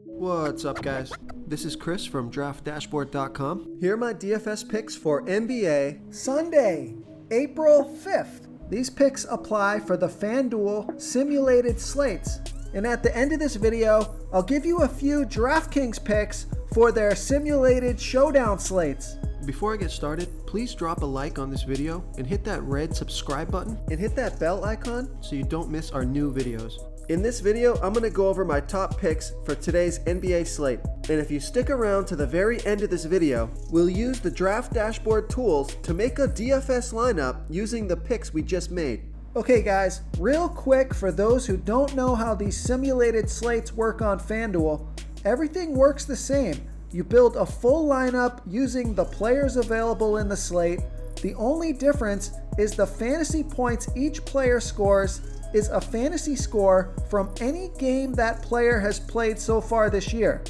What's up, guys? This is Chris from DraftDashboard.com. Here are my DFS picks for NBA Sunday, April 5th. These picks apply for the FanDuel simulated slates. And at the end of this video, I'll give you a few DraftKings picks for their simulated showdown slates. Before I get started, please drop a like on this video and hit that red subscribe button and hit that bell icon so you don't miss our new videos. In this video, I'm going to go over my top picks for today's NBA slate. And if you stick around to the very end of this video, we'll use the Draft Dashboard tools to make a DFS lineup using the picks we just made. Okay guys, real quick for those who don't know how these simulated slates work on FanDuel, everything works the same. You build a full lineup using the players available in the slate. The only difference is the fantasy points each player scores is a fantasy score from any game that player has played so far this year.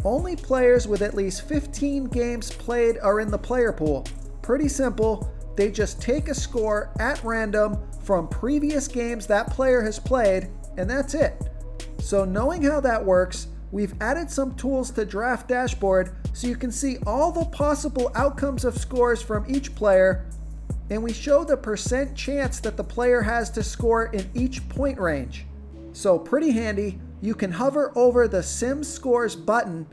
Only players with at least 15 games played are in the player pool. Pretty simple, they just take a score at random from previous games that player has played, and that's it. So knowing how that works, we've added some tools to Draft Dashboard so you can see all the possible outcomes of scores from each player, and we show the percent chance that the player has to score in each point range. So pretty handy, you can hover over the Sim Scores button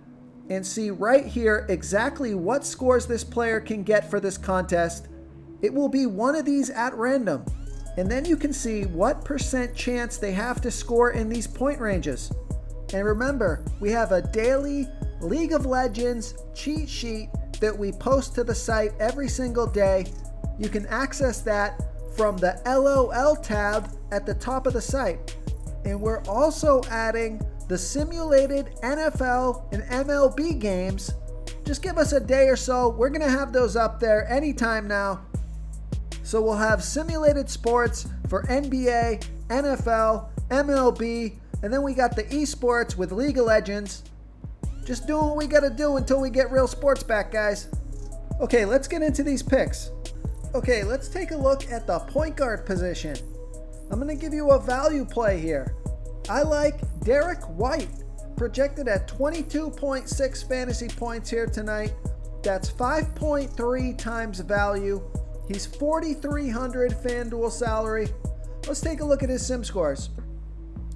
and see right here exactly what scores this player can get for this contest. It will be one of these at random, and then you can see what percent chance they have to score in these point ranges. And remember, we have a daily League of Legends cheat sheet that we post to the site every single day. You can access that from the LOL tab at the top of the site. And we're also adding the simulated NFL and MLB games. Just give us a day or so. We're going to have those up there anytime now. So we'll have simulated sports for NBA, NFL, MLB, and then we got the esports with League of Legends. Just doing what we got to do until we get real sports back, guys. Okay, let's get into these picks. Okay, let's take a look at the point guard position. I'm going to give you a value play here. I like Derek White, projected at 22.6 fantasy points here tonight. That's 5.3 times value. He's 4,300 FanDuel salary. Let's take a look at his sim scores.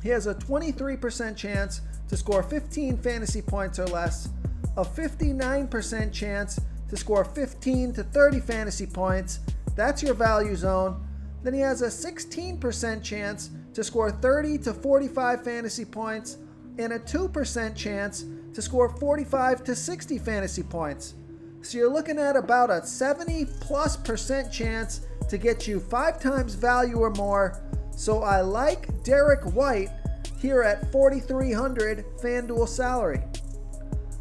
He has a 23% chance to score 15 fantasy points or less, a 59% chance to score 15 to 30 fantasy points. That's your value zone. Then he has a 16% chance to score 30 to 45 fantasy points and a 2% chance to score 45 to 60 fantasy points. So you're looking at about a 70+% chance to get you 5 times value or more. So I like Derek White here at 4,300 FanDuel salary.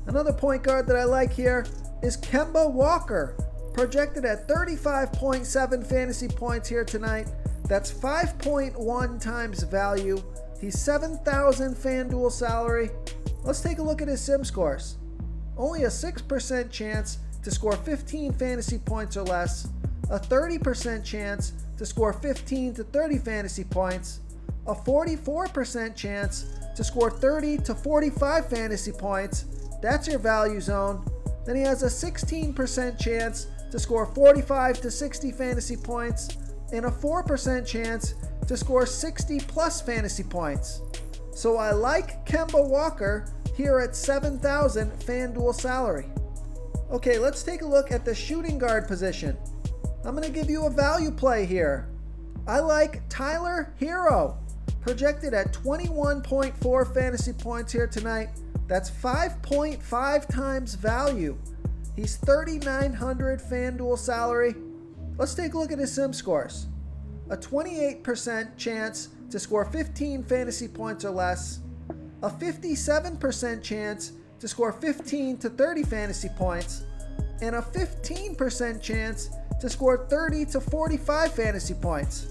Another point guard that I like here is Kemba Walker, projected at 35.7 fantasy points here tonight. That's 5.1 times value. He's 7,000 FanDuel salary. Let's take a look at his sim scores. Only a 6% chance to score 15 fantasy points or less, a 30% chance to score 15 to 30 fantasy points, a 44% chance to score 30 to 45 fantasy points. That's your value zone. Then he has a 16% chance to score 45 to 60 fantasy points and a 4% chance to score 60 plus fantasy points. So I like Kemba Walker here at 7,000 FanDuel salary. Okay, let's take a look at the shooting guard position. I'm going to give you a value play here. I like Tyler Hero, projected at 21.4 fantasy points here tonight. That's 5.5 times value. He's 3,900 FanDuel salary. Let's take a look at his sim scores. A 28% chance to score 15 fantasy points or less, a 57% chance to score 15 to 30 fantasy points, and a 15% chance to score 30 to 45 fantasy points.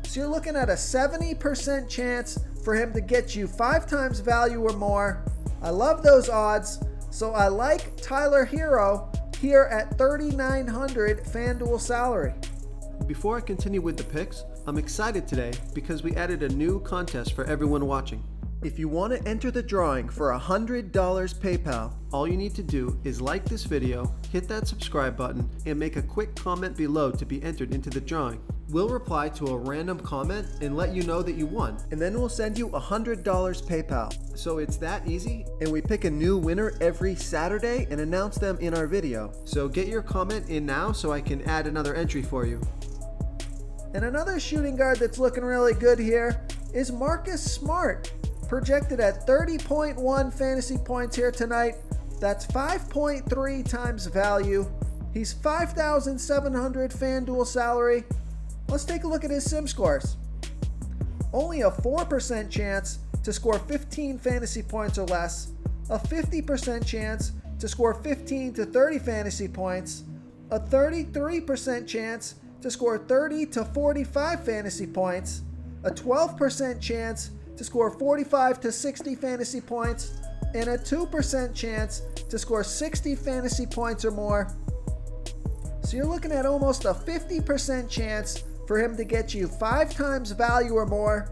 So you're looking at a 70% chance for him to get you 5 times value or more. I love those odds, so I like Tyler Hero here at 3,900 FanDuel salary. Before I continue with the picks, I'm excited today because we added a new contest for everyone watching. If you want to enter the drawing for $100 PayPal, all you need to do is like this video, hit that subscribe button, and make a quick comment below to be entered into the drawing. We'll reply to a random comment and let you know that you won, and then we'll send you $100 PayPal. So it's that easy, and we pick a new winner every Saturday and announce them in our video. So get your comment in now so I can add another entry for you. And another shooting guard that's looking really good here is Marcus Smart, projected at 30.1 fantasy points here tonight. That's 5.3 times value. He's 5,700 FanDuel salary. Let's take a look at his sim scores. Only a 4% chance to score 15 fantasy points or less, a 50% chance to score 15 to 30 fantasy points, a 33% chance to score 30 to 45 fantasy points, a 12% chance to score 45 to 60 fantasy points, and a 2% chance to score 60 fantasy points or more. So you're looking at almost a 50% chance for him to get you 5 times value or more,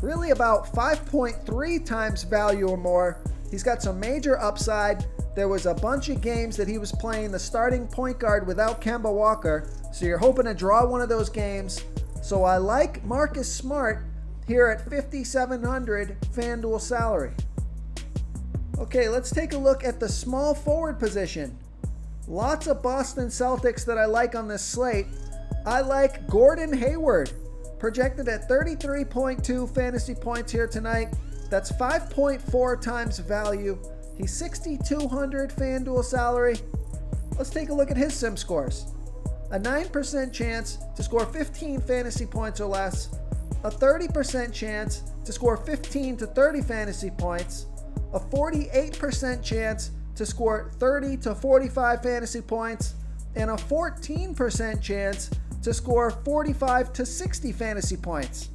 really about 5.3 times value or more. He's got some major upside. There was a bunch of games that he was playing the starting point guard without Kemba Walker, so you're hoping to draw one of those games. So I like Marcus Smart here at 5,700 FanDuel salary. Okay, let's take a look at the small forward position. Lots of Boston Celtics that I like on this slate. I like Gordon Hayward, projected at 33.2 fantasy points here tonight. That's 5.4 times value. He's 6,200 FanDuel salary. Let's take a look at his sim scores. A 9% chance to score 15 fantasy points or less, a 30% chance to score 15 to 30 fantasy points, a 48% chance to score 30 to 45 fantasy points, and a 14% chance to score 45 to 60 fantasy points.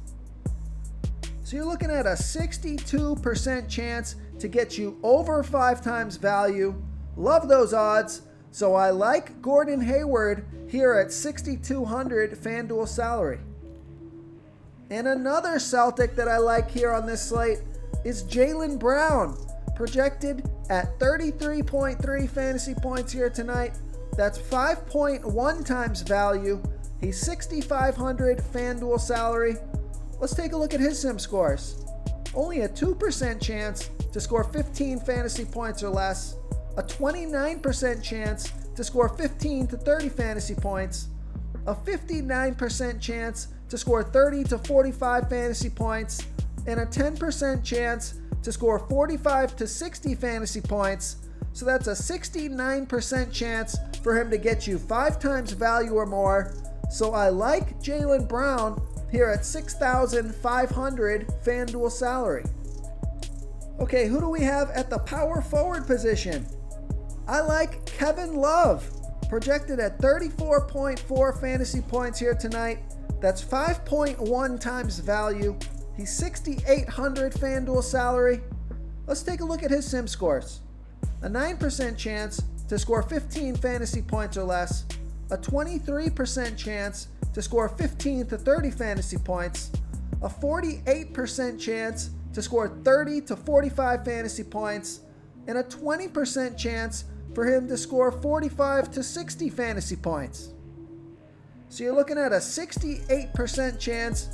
So you're looking at a 62% chance to get you over 5 times value. Love those odds. So I like Gordon Hayward here at 6,200 FanDuel salary. And another Celtic that I like here on this slate is Jaylen Brown, projected at 33.3 fantasy points here tonight. That's 5.1 times value. He's 6,500 FanDuel salary. Let's take a look at his sim scores. Only a 2% chance to score 15 fantasy points or less, a 29% chance to score 15 to 30 fantasy points, a 59% chance to score 30 to 45 fantasy points, and a 10% chance to score 45 to 60 fantasy points. So that's a 69% chance for him to get you 5 times value or more. So I like Jaylen Brown here at 6,500 FanDuel salary. Okay, who do we have at the power forward position? I like Kevin Love, projected at 34.4 fantasy points here tonight. That's 5.1 times value. He's 6,800 FanDuel salary. Let's take a look at his sim scores. A 9% chance to score 15 fantasy points or less, a 23% chance to score 15 to 30 fantasy points, a 48% chance to score 30 to 45 fantasy points, and a 20% chance for him to score 45 to 60 fantasy points. So you're looking at a 68% chance,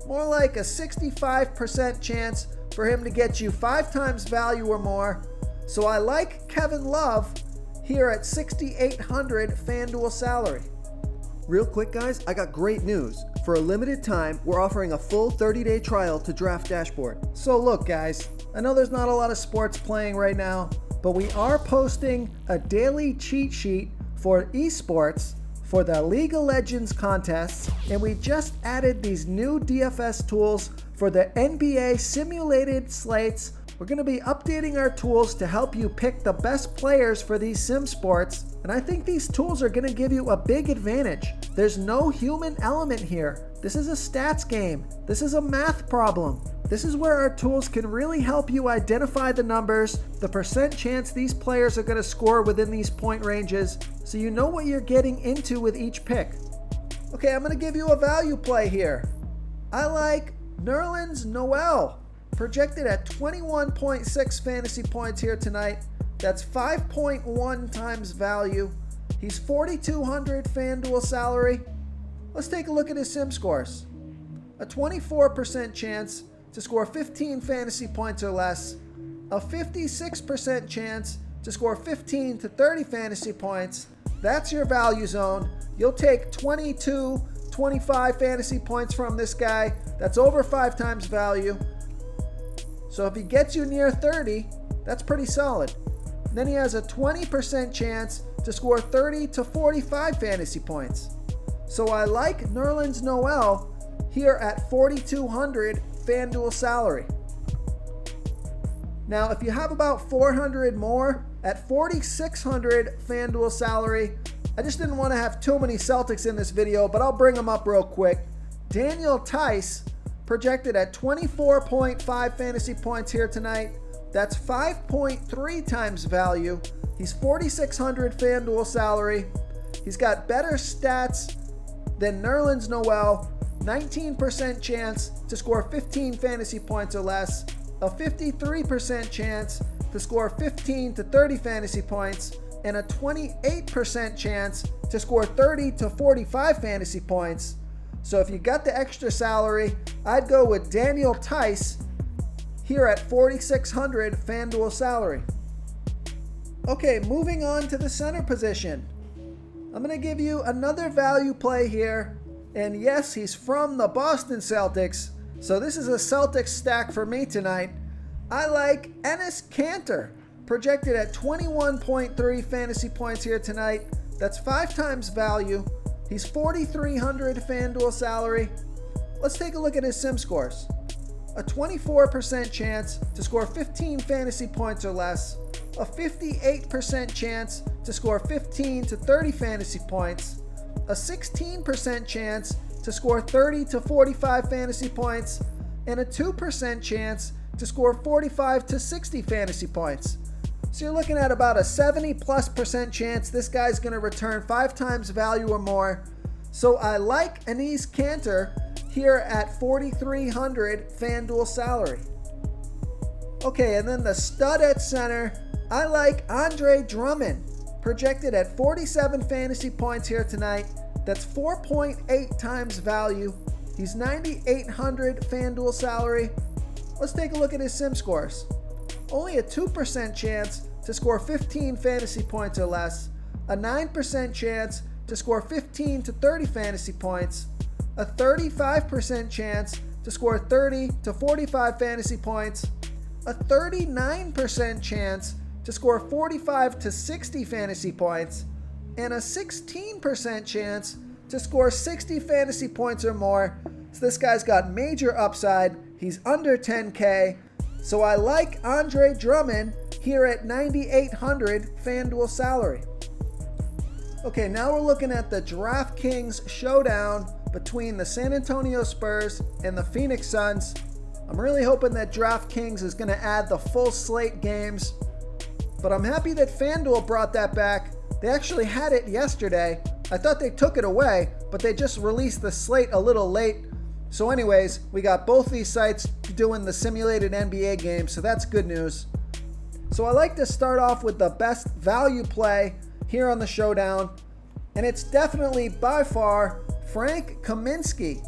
more like a 65% chance for him to get you 5 times value or more. So I like Kevin Love here at 6,800 FanDuel salary. Real quick guys, I got great news. For a limited time, we're offering a full 30-day trial to Draft Dashboard. So look guys, I know there's not a lot of sports playing right now, but we are posting a daily cheat sheet for esports for the League of Legends contests, and we just added these new DFS tools for the NBA simulated slates. We're going to be updating our tools to help you pick the best players for these sim sports, and I think these tools are going to give you a big advantage. There's no human element here. This is a stats game. This is a math problem. This is where our tools can really help you identify the numbers, the percent chance these players are going to score within these point ranges, so you know what you're getting into with each pick. Okay, I'm going to give you a value play here. I like Nerlens Noel, projected at 21.6 fantasy points here tonight. That's 5.1 times value. He's 4,200 FanDuel salary. Let's take a look at his sim scores. A 24% chance to score 15 fantasy points or less. A 56% chance to score 15 to 30 fantasy points. That's your value zone. You'll take 22, 25 fantasy points from this guy. That's over 5 times value. So if he gets you near 30, that's pretty solid. Then he has a 20% chance to score 30 to 45 fantasy points. So I like Nerlens Noel here at 4,200 FanDuel salary. Now, if you have about 400 more at 4,600 FanDuel salary, I just didn't want to have too many Celtics in this video, but I'll bring them up real quick. Daniel Tice projected at 24.5 fantasy points here tonight. That's 5.3 times value. He's 4,600 FanDuel salary. He's got better stats than Nerlens Noel. 19% chance to score 15 fantasy points or less. A 53% chance to score 15 to 30 fantasy points. And a 28% chance to score 30 to 45 fantasy points. So if you got the extra salary, I'd go with Daniel Tice here at 4,600 FanDuel salary. Okay, moving on to the center position. I'm going to give you another value play here. And yes, he's from the Boston Celtics. So this is a Celtics stack for me tonight. I like Enes Kanter, projected at 21.3 fantasy points here tonight. That's 5 times value. He's 4,300 FanDuel salary. Let's take a look at his sim scores. A 24% chance to score 15 fantasy points or less. A 58% chance to score 15 to 30 fantasy points. A 16% chance to score 30 to 45 fantasy points. And a 2% chance to score 45 to 60 fantasy points. So you're looking at about a 70+% chance this guy's going to return 5 times value or more. So I like Enes Kanter here at 4,300 FanDuel salary. Okay, and then the stud at center, I like Andre Drummond, projected at 47 fantasy points here tonight. That's 4.8 times value. He's 9,800 FanDuel salary. Let's take a look at his sim scores. Only a 2% chance to score 15 fantasy points or less. A 9% chance to score 15 to 30 fantasy points. A 35% chance to score 30 to 45 fantasy points. A 39% chance to score 45 to 60 fantasy points. And a 16% chance to score 60 fantasy points or more. So this guy's got major upside. He's under 10K. So I like Andre Drummond here at 9,800 FanDuel salary. Okay, now we're looking at the DraftKings showdown between the San Antonio Spurs and the Phoenix Suns. I'm really hoping that DraftKings is going to add the full slate games, but I'm happy that FanDuel brought that back. They actually had it yesterday. I thought they took it away, but they just released the slate a little late. So anyways, we got both these sites doing the simulated NBA games, so that's good news. So I like to start off with the best value play here on the showdown, and it's definitely by far Frank Kaminsky,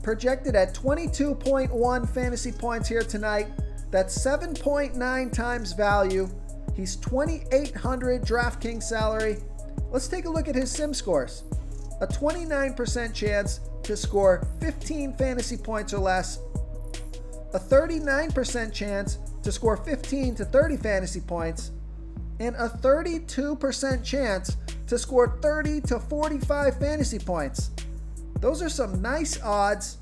projected at 22.1 fantasy points here tonight. That's 7.9 times value. He's 2,800 DraftKings salary. Let's take a look at his sim scores. A 29% chance to score 15 fantasy points or less. A 39% chance to score 15 to 30 fantasy points. And a 32% chance to score 30 to 45 fantasy points. Those are some nice odds.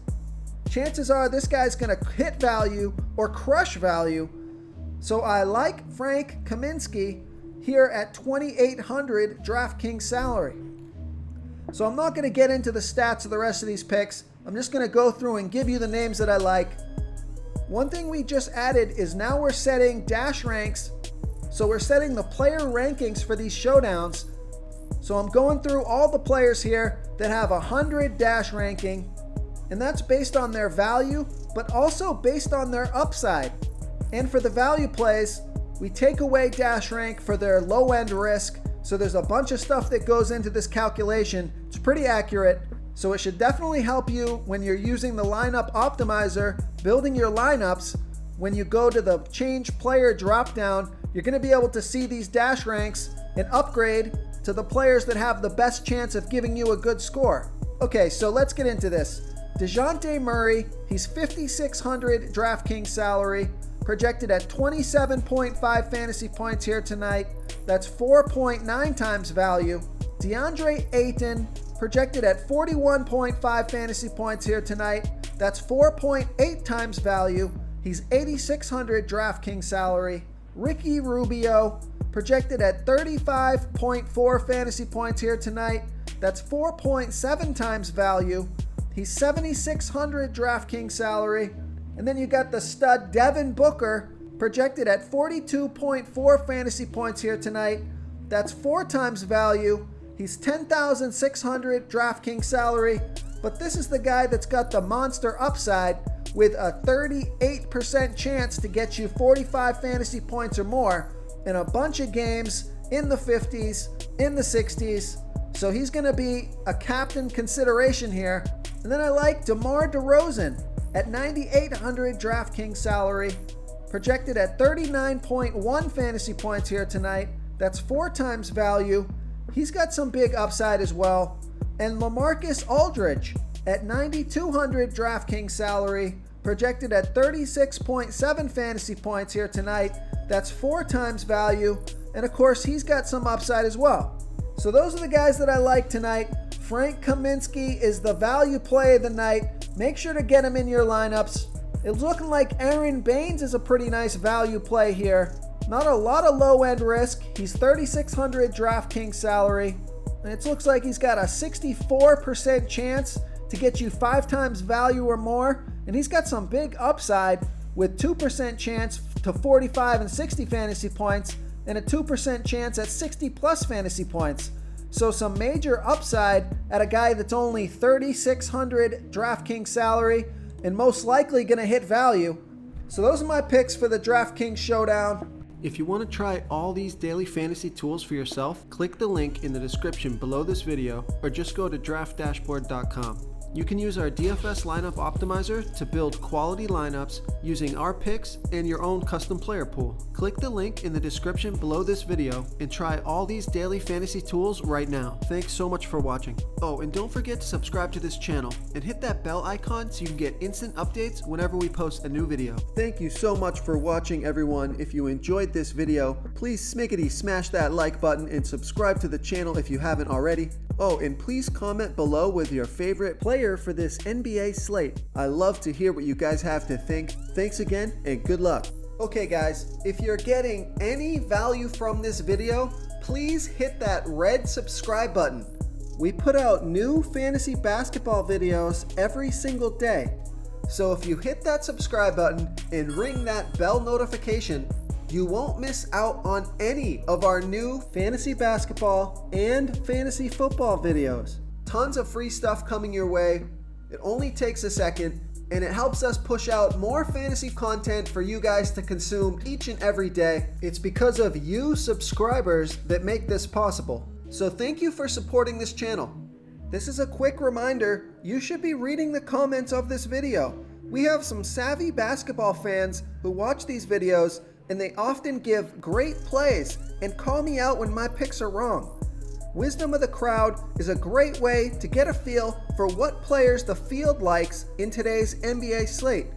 Chances are this guy's going to hit value or crush value. So I like Frank Kaminsky here at 2,800 DraftKings salary. So I'm not going to get into the stats of the rest of these picks. I'm just going to go through and give you the names that I like. One thing we just added is now we're setting dash ranks. So we're setting the player rankings for these showdowns. So I'm going through all the players here that have 100 dash ranking. and that's based on their value, but also based on their upside. And for the value plays, we take away dash rank for their low-end risk, so there's a bunch of stuff that goes into this calculation. It's pretty accurate, so it should definitely help you when you're using the lineup optimizer, building your lineups. When you go to the change player dropdown, you're going to be able to see these dash ranks and upgrade to the players that have the best chance of giving you a good score. Okay, so let's get into this. DeJounte Murray, he's 5,600 DraftKings salary, projected at 27.5 fantasy points here tonight. That's 4.9 times value. DeAndre Ayton, projected at 41.5 fantasy points here tonight. That's 4.8 times value. He's 8,600 DraftKings salary. Ricky Rubio, projected at 35.4 fantasy points here tonight. That's 4.7 times value. He's 7,600 DraftKings salary. And then you got the stud Devin Booker, projected at 42.4 fantasy points here tonight. That's 4 times value. He's 10,600 DraftKings salary. But this is the guy that's got the monster upside with a 38% chance to get you 45 fantasy points or more in a bunch of games in the 50s, in the 60s. So he's going to be a captain consideration here. And then I like DeMar DeRozan at 9,800 DraftKings salary, projected at 39.1 fantasy points here tonight. That's 4 times value. He's got some big upside as well. And LaMarcus Aldridge at 9,200 DraftKings salary, projected at 36.7 fantasy points here tonight. That's 4 times value. And of course, he's got some upside as well. So those are the guys that I like tonight. Frank Kaminsky is the value play of the night. Make sure to get him in your lineups. It's looking like Aaron Baines is a pretty nice value play here. Not a lot of low-end risk. He's 3,600 DraftKings salary. And it looks like he's got a 64% chance to get you 5 times value or more. And he's got some big upside with 2% chance to 45 and 60 fantasy points and a 2% chance at 60 plus fantasy points. So some major upside at a guy that's only 3,600 DraftKings salary and most likely going to hit value. So those are my picks for the DraftKings Showdown. If you want to try all these daily fantasy tools for yourself, click the link in the description below this video or just go to draftdashboard.com. You can use our DFS lineup optimizer to build quality lineups using our picks and your own custom player pool. Click the link in the description below this video and try all these daily fantasy tools right now. Thanks so much for watching. Oh, and don't forget to subscribe to this channel and hit that bell icon so you can get instant updates whenever we post a new video. Thank you so much for watching, everyone. If you enjoyed this video, please smickety smash that like button and subscribe to the channel if you haven't already. Oh, and please comment below with your favorite player for this NBA slate. I love to hear what you guys have to think. Thanks again and good luck. Okay guys, if you're getting any value from this video, please hit that red subscribe button. We put out new fantasy basketball videos every single day. So if you hit that subscribe button and ring that bell notification, you won't miss out on any of our new fantasy basketball and fantasy football videos. Tons of free stuff coming your way. It only takes a second, and it helps us push out more fantasy content for you guys to consume each and every day. It's because of you subscribers that make this possible. So thank you for supporting this channel. This is a quick reminder, you should be reading the comments of this video. We have some savvy basketball fans who watch these videos, and they often give great plays and call me out when my picks are wrong. Wisdom of the crowd is a great way to get a feel for what players the field likes in today's NBA slate.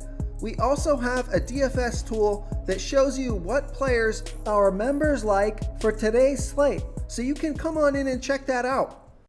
We also have a DFS tool that shows you what players our members like for today's slate. So you can come on in and check that out.